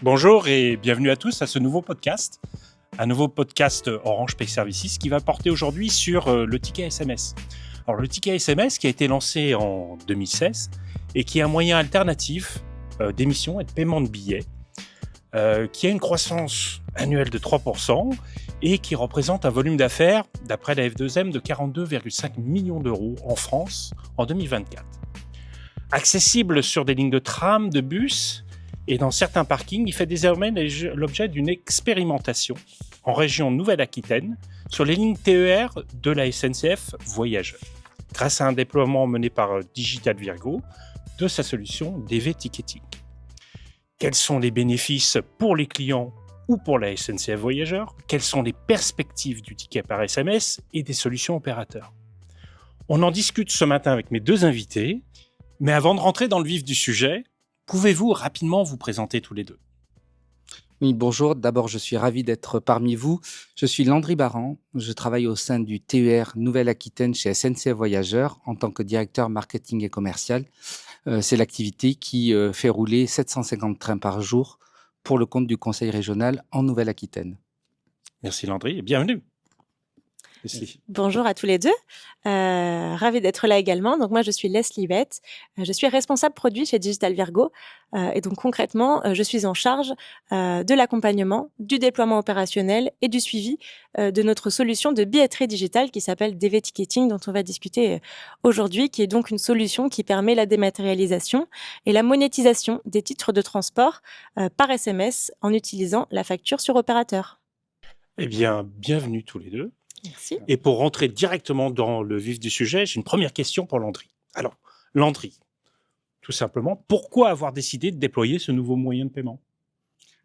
Bonjour et bienvenue à tous à ce nouveau podcast. Un nouveau podcast Orange Pay Services qui va porter aujourd'hui sur le ticket SMS. Alors le ticket SMS qui a été lancé en 2016 et qui est un moyen alternatif d'émission et de paiement de billets qui a une croissance annuelle de 3% et qui représente un volume d'affaires, d'après la F2M, de 42,5 millions d'euros en France en 2024. Accessible sur des lignes de tram, de bus et dans certains parkings, il fait désormais l'objet d'une expérimentation en région Nouvelle-Aquitaine sur les lignes TER de la SNCF Voyageurs, grâce à un déploiement mené par Digital Virgo de sa solution DV Ticketing. Quels sont les bénéfices pour les clients ou pour la SNCF Voyageurs? Quelles sont les perspectives du ticket par SMS et des solutions opérateurs? On en discute ce matin avec mes deux invités, mais avant de rentrer dans le vif du sujet, pouvez-vous rapidement vous présenter tous les deux? Oui, bonjour. D'abord, je suis ravi d'être parmi vous. Je suis Landry Baran. Je travaille au sein du TER Nouvelle-Aquitaine chez SNCF Voyageurs en tant que directeur marketing et commercial. C'est l'activité qui fait rouler 750 trains par jour pour le compte du Conseil régional en Nouvelle-Aquitaine. Merci Landry et bienvenue. Leslie. Bonjour à tous les deux, ravie d'être là également. Donc moi je suis Leslie Bett, je suis responsable produit chez Digital Virgo et donc concrètement je suis en charge de l'accompagnement, du déploiement opérationnel et du suivi de notre solution de billetterie digitale qui s'appelle DV Ticketing dont on va discuter aujourd'hui, qui est donc une solution qui permet la dématérialisation et la monétisation des titres de transport par SMS en utilisant la facture sur opérateur. Eh bien, bienvenue tous les deux. Merci. Et pour rentrer directement dans le vif du sujet, j'ai une première question pour Landry. Alors, Landry, tout simplement, pourquoi avoir décidé de déployer ce nouveau moyen de paiement?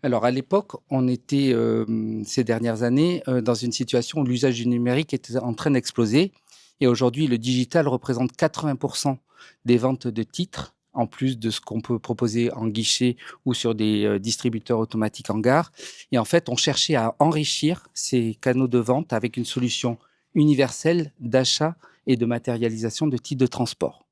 Alors à l'époque, on était ces dernières années dans une situation où l'usage du numérique était en train d'exploser. Et aujourd'hui, le digital représente 80% des ventes de titres, en plus de ce qu'on peut proposer en guichet ou sur des distributeurs automatiques en gare. Et en fait, on cherchait à enrichir ces canaux de vente avec une solution universelle d'achat et de matérialisation de titres de transport.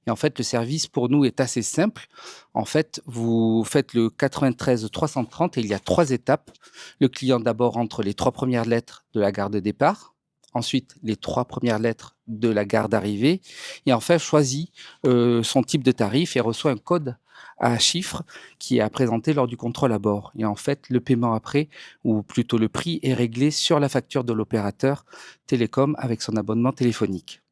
Et en fait, le service pour nous est assez simple. En fait, vous faites le 93 330 et il y a 3 étapes. Le client d'abord entre les 3 premières lettres de la gare de départ, ensuite les 3 premières lettres de la gare d'arrivée et enfin choisit son type de tarif et reçoit un code à chiffres qui est à présenter lors du contrôle à bord. Et en fait, le paiement après, ou plutôt le prix, est réglé sur la facture de l'opérateur télécom avec son abonnement téléphonique.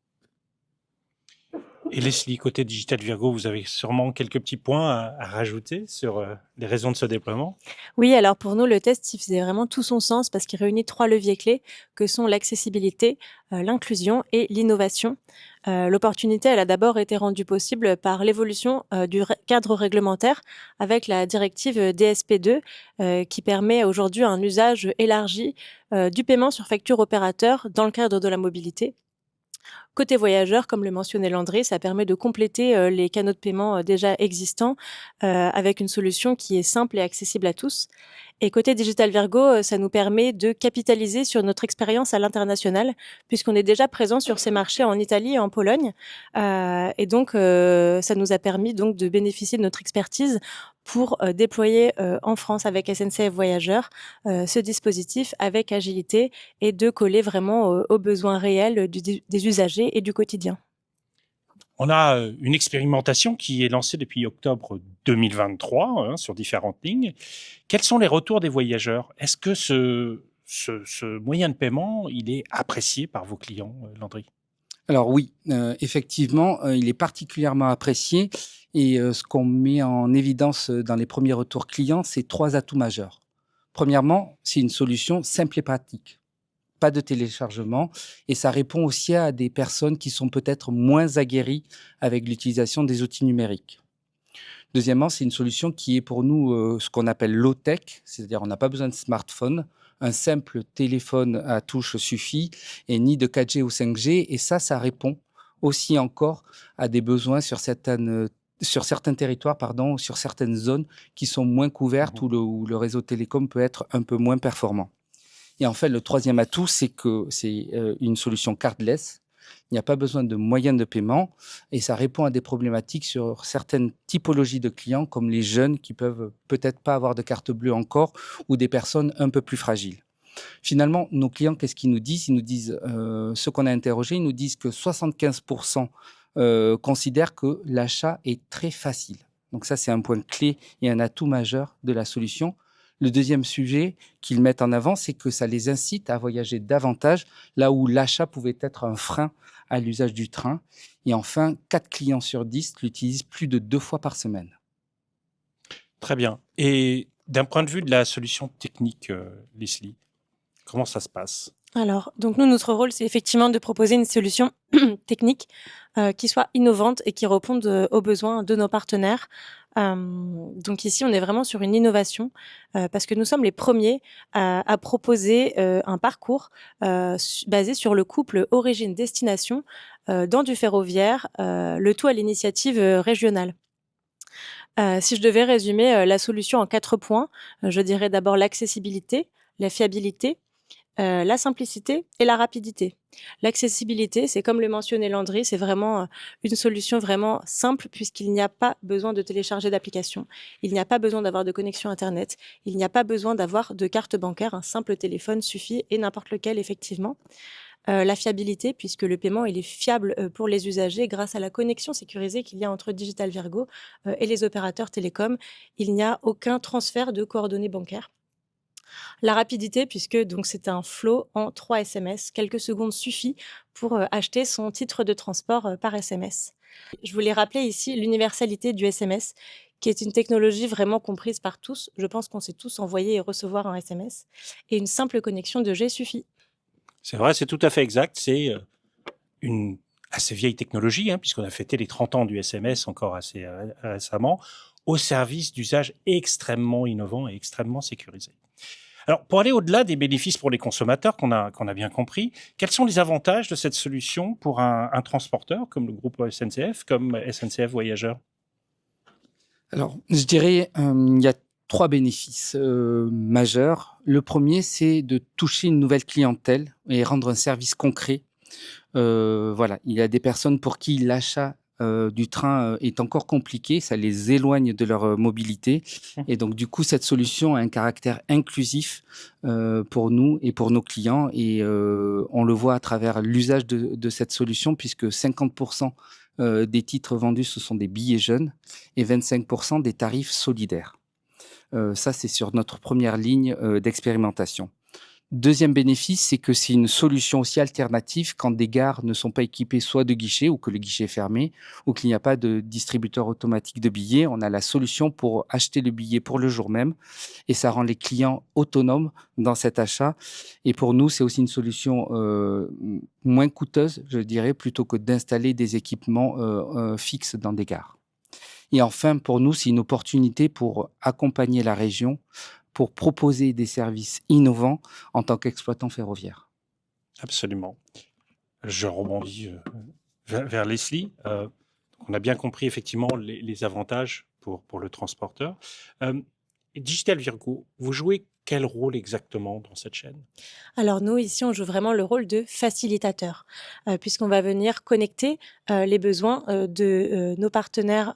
Et Leslie, côté Digital Virgo, vous avez sûrement quelques petits points à rajouter sur les raisons de ce déploiement? Oui, alors pour nous, le test, il faisait vraiment tout son sens parce qu'il réunit 3 leviers clés que sont l'accessibilité, l'inclusion et l'innovation. L'opportunité, elle a d'abord été rendue possible par l'évolution du cadre réglementaire avec la directive DSP2 qui permet aujourd'hui un usage élargi du paiement sur facture opérateur dans le cadre de la mobilité. Côté voyageurs, comme le mentionnait Landry, ça permet de compléter les canaux de paiement déjà existants avec une solution qui est simple et accessible à tous. Et côté Digital Virgo, ça nous permet de capitaliser sur notre expérience à l'international, puisqu'on est déjà présent sur ces marchés en Italie et en Pologne. Et donc, ça nous a permis donc de bénéficier de notre expertise pour déployer en France avec SNCF Voyageurs ce dispositif avec agilité et de coller vraiment aux besoins réels des usagers et du quotidien. On a une expérimentation qui est lancée depuis octobre 2023 sur différentes lignes. Quels sont les retours des voyageurs? Est-ce que ce moyen de paiement, il est apprécié par vos clients, Landry? Alors oui, effectivement, il est particulièrement apprécié et ce qu'on met en évidence dans les premiers retours clients, c'est 3 atouts majeurs. Premièrement, c'est une solution simple et pratique. Pas de téléchargement et ça répond aussi à des personnes qui sont peut-être moins aguerries avec l'utilisation des outils numériques. Deuxièmement, c'est une solution qui est pour nous ce qu'on appelle low-tech, c'est-à-dire on n'a pas besoin de smartphone, un simple téléphone à touche suffit et ni de 4G ou 5G et ça répond aussi encore à des besoins sur certains territoires, pardon, sur certaines zones qui sont moins couvertes où le réseau télécom peut être un peu moins performant. Et en fait, le troisième atout, c'est que c'est une solution cardless. Il n'y a pas besoin de moyens de paiement et ça répond à des problématiques sur certaines typologies de clients comme les jeunes qui peuvent peut-être pas avoir de carte bleue encore ou des personnes un peu plus fragiles. Finalement, nos clients, qu'est-ce qu'ils nous disent? Ils nous disent, ceux qu'on a interrogés, ils nous disent que 75% considèrent que l'achat est très facile. Donc ça, c'est un point clé et un atout majeur de la solution. Le deuxième sujet qu'ils mettent en avant, c'est que ça les incite à voyager davantage, là où l'achat pouvait être un frein à l'usage du train. Et enfin, 4 clients sur 10 l'utilisent plus de 2 fois par semaine. Très bien. Et d'un point de vue de la solution technique, Leslie, comment ça se passe? Alors, donc nous, notre rôle, c'est effectivement de proposer une solution technique qui soit innovante et qui réponde aux besoins de nos partenaires. Donc ici, on est vraiment sur une innovation parce que nous sommes les premiers à proposer un parcours basé sur le couple origine-destination dans du ferroviaire, le tout à l'initiative régionale. Si je devais résumer la solution en 4 points, je dirais d'abord l'accessibilité, la fiabilité, la simplicité et la rapidité. L'accessibilité, c'est comme le mentionnait Landry, c'est vraiment une solution vraiment simple puisqu'il n'y a pas besoin de télécharger d'application. Il n'y a pas besoin d'avoir de connexion Internet. Il n'y a pas besoin d'avoir de carte bancaire. Un simple téléphone suffit et n'importe lequel, effectivement. La fiabilité, puisque le paiement il est fiable pour les usagers grâce à la connexion sécurisée qu'il y a entre Digital Virgo et les opérateurs télécoms. Il n'y a aucun transfert de coordonnées bancaires. La rapidité, puisque donc c'est un flow en 3 SMS. Quelques secondes suffit pour acheter son titre de transport par SMS. Je voulais rappeler ici l'universalité du SMS, qui est une technologie vraiment comprise par tous. Je pense qu'on sait tous envoyer et recevoir un SMS. Et une simple connexion 2G suffit. C'est vrai, c'est tout à fait exact. C'est une assez vieille technologie, puisqu'on a fêté les 30 ans du SMS encore assez récemment, au service d'usages extrêmement innovants et extrêmement sécurisés. Alors, pour aller au-delà des bénéfices pour les consommateurs qu'on a bien compris, quels sont les avantages de cette solution pour un transporteur comme le groupe SNCF, comme SNCF Voyageurs? Alors, je dirais, il y a 3 bénéfices majeurs. Le premier, c'est de toucher une nouvelle clientèle et rendre un service concret. Voilà, il y a des personnes pour qui l'achat du train est encore compliqué, ça les éloigne de leur mobilité. Et donc, du coup, cette solution a un caractère inclusif pour nous et pour nos clients. Et on le voit à travers l'usage de cette solution, puisque 50% des titres vendus, ce sont des billets jeunes et 25% des tarifs solidaires. Ça, c'est sur notre première ligne d'expérimentation. Deuxième bénéfice, c'est que c'est une solution aussi alternative quand des gares ne sont pas équipées soit de guichets ou que le guichet est fermé ou qu'il n'y a pas de distributeur automatique de billets. On a la solution pour acheter le billet pour le jour même et ça rend les clients autonomes dans cet achat. Et pour nous, c'est aussi une solution moins coûteuse, je dirais, plutôt que d'installer des équipements fixes dans des gares. Et enfin, pour nous, c'est une opportunité pour accompagner la région, pour proposer des services innovants en tant qu'exploitant ferroviaire. Absolument. Je rebondis vers Leslie. On a bien compris effectivement les avantages pour le transporteur. Digital Virgo, vous jouez quel rôle exactement dans cette chaîne? Alors nous, ici, on joue vraiment le rôle de facilitateur, puisqu'on va venir connecter les besoins de nos partenaires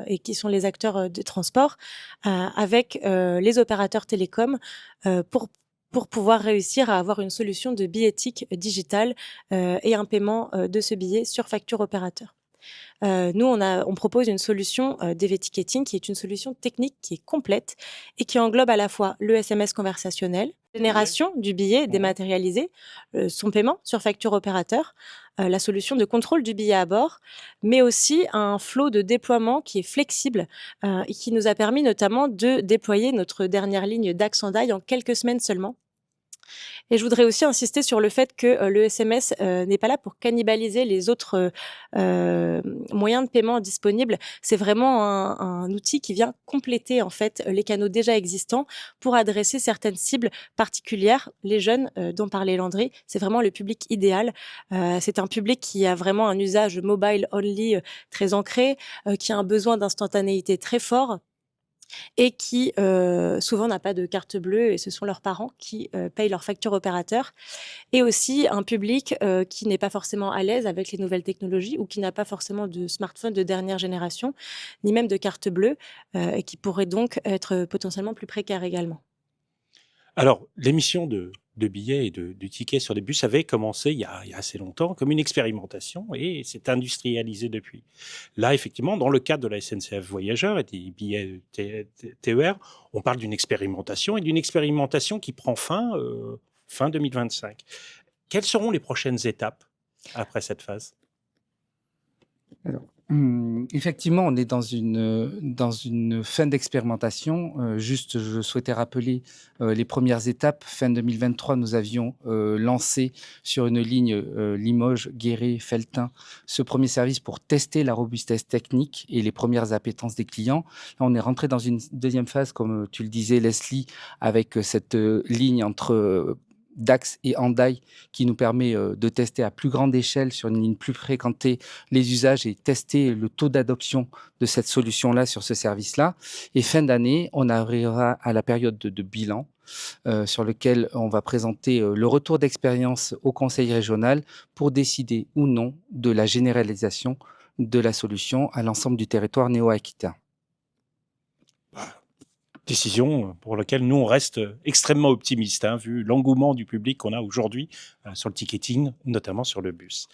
et qui sont les acteurs de transport avec les opérateurs télécoms pour pouvoir réussir à avoir une solution de billettique digitale et un paiement de ce billet sur facture opérateur. Nous, on propose une solution d'EV Ticketing qui est une solution technique qui est complète et qui englobe à la fois le SMS conversationnel, génération du billet dématérialisé, son paiement sur facture opérateur, la solution de contrôle du billet à bord, mais aussi un flot de déploiement qui est flexible et qui nous a permis notamment de déployer notre dernière ligne d'Axandaï en quelques semaines seulement. Et je voudrais aussi insister sur le fait que le SMS n'est pas là pour cannibaliser les autres moyens de paiement disponibles. C'est vraiment un outil qui vient compléter en fait les canaux déjà existants pour adresser certaines cibles particulières. Les jeunes dont parlait Landry, c'est vraiment le public idéal. C'est un public qui a vraiment un usage mobile only très ancré, qui a un besoin d'instantanéité très fort. et qui souvent n'a pas de carte bleue et ce sont leurs parents qui payent leur facture opérateur, et aussi un public qui n'est pas forcément à l'aise avec les nouvelles technologies ou qui n'a pas forcément de smartphone de dernière génération, ni même de carte bleue, et qui pourrait donc être potentiellement plus précaire également. Alors, l'émission de billets et de tickets sur des bus avait commencé il y a assez longtemps comme une expérimentation et s'est industrialisée depuis. Là, effectivement, dans le cadre de la SNCF Voyageurs et des billets TER, on parle d'une expérimentation et d'une expérimentation qui prend fin 2025. Quelles seront les prochaines étapes après cette phase? Alors, effectivement, on est dans une fin d'expérimentation. Juste, je souhaitais rappeler les premières étapes. Fin 2023, nous avions lancé sur une ligne Limoges, Guéret, Felletin, ce premier service pour tester la robustesse technique et les premières appétences des clients. Là, on est rentré dans une deuxième phase, comme tu le disais, Leslie, avec cette ligne entre Dax et Hendaye qui nous permet de tester à plus grande échelle sur une ligne plus fréquentée les usages et tester le taux d'adoption de cette solution-là sur ce service-là. Et fin d'année, on arrivera à la période de bilan sur lequel on va présenter le retour d'expérience au conseil régional pour décider ou non de la généralisation de la solution à l'ensemble du territoire néo-aquitain. Décision pour laquelle nous, on reste extrêmement optimistes, vu l'engouement du public qu'on a aujourd'hui sur le ticketing, notamment sur le bus.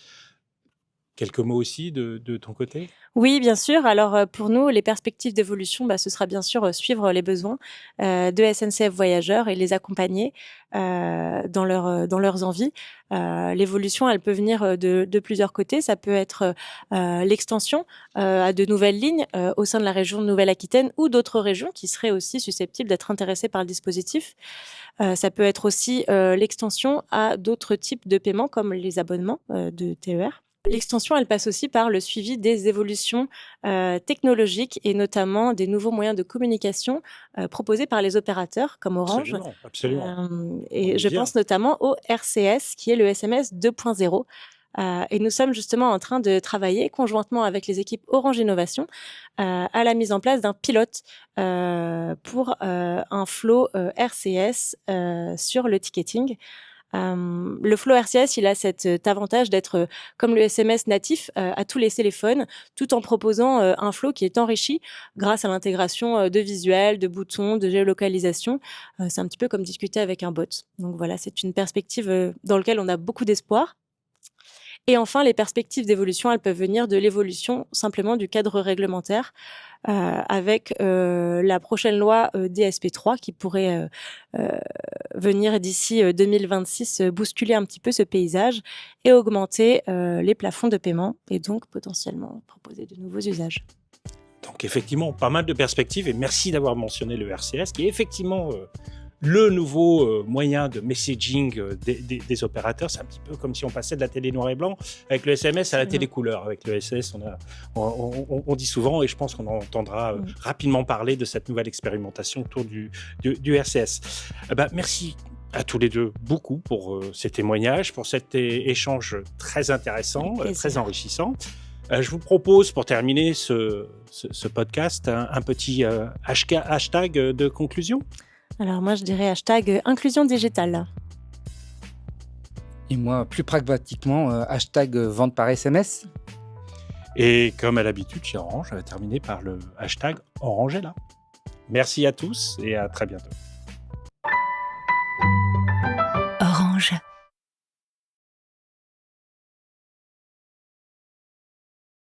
Quelques mots aussi de ton côté? Oui, bien sûr. Alors, pour nous, les perspectives d'évolution, ce sera bien sûr, suivre les besoins, de SNCF Voyageurs et les accompagner, dans leurs envies. L'évolution, elle peut venir, de plusieurs côtés. Ça peut être, l'extension, à de nouvelles lignes, au sein de la région de Nouvelle-Aquitaine ou d'autres régions qui seraient aussi susceptibles d'être intéressées par le dispositif. Ça peut être aussi, l'extension à d'autres types de paiements comme les abonnements, de TER. L'extension, elle passe aussi par le suivi des évolutions technologiques et notamment des nouveaux moyens de communication proposés par les opérateurs comme Orange. Absolument, absolument. On Et est je bien. pense notamment au RCS, qui est le SMS 2.0. Et nous sommes justement en train de travailler conjointement avec les équipes Orange Innovation à la mise en place d'un pilote pour un flow RCS sur le ticketing. Le flow RCS, il a cet avantage d'être comme le SMS natif à tous les téléphones, tout en proposant un flow qui est enrichi grâce à l'intégration de visuels, de boutons, de géolocalisation. C'est un petit peu comme discuter avec un bot. Donc voilà, c'est une perspective dans laquelle on a beaucoup d'espoir. Et enfin, les perspectives d'évolution, elles peuvent venir de l'évolution simplement du cadre réglementaire avec la prochaine loi DSP3 qui pourrait venir d'ici 2026 bousculer un petit peu ce paysage et augmenter les plafonds de paiement et donc potentiellement proposer de nouveaux usages. Donc effectivement, pas mal de perspectives et merci d'avoir mentionné le RCS qui est effectivement le nouveau moyen de messaging des opérateurs. C'est un petit peu comme si on passait de la télé noir et blanc avec le SMS à la télé couleur. Avec le SS, on dit souvent, et je pense qu'on en entendra rapidement parler de cette nouvelle expérimentation autour du RCS. Merci à tous les deux beaucoup pour ces témoignages, pour cet échange très intéressant, très enrichissant. Je vous propose, pour terminer ce podcast, un petit hashtag de conclusion. Alors moi, je dirais hashtag inclusion digitale. Et moi, plus pragmatiquement, hashtag vente par SMS. Et comme à l'habitude chez Orange, je vais terminer par le hashtag Orange est là. Merci à tous et à très bientôt.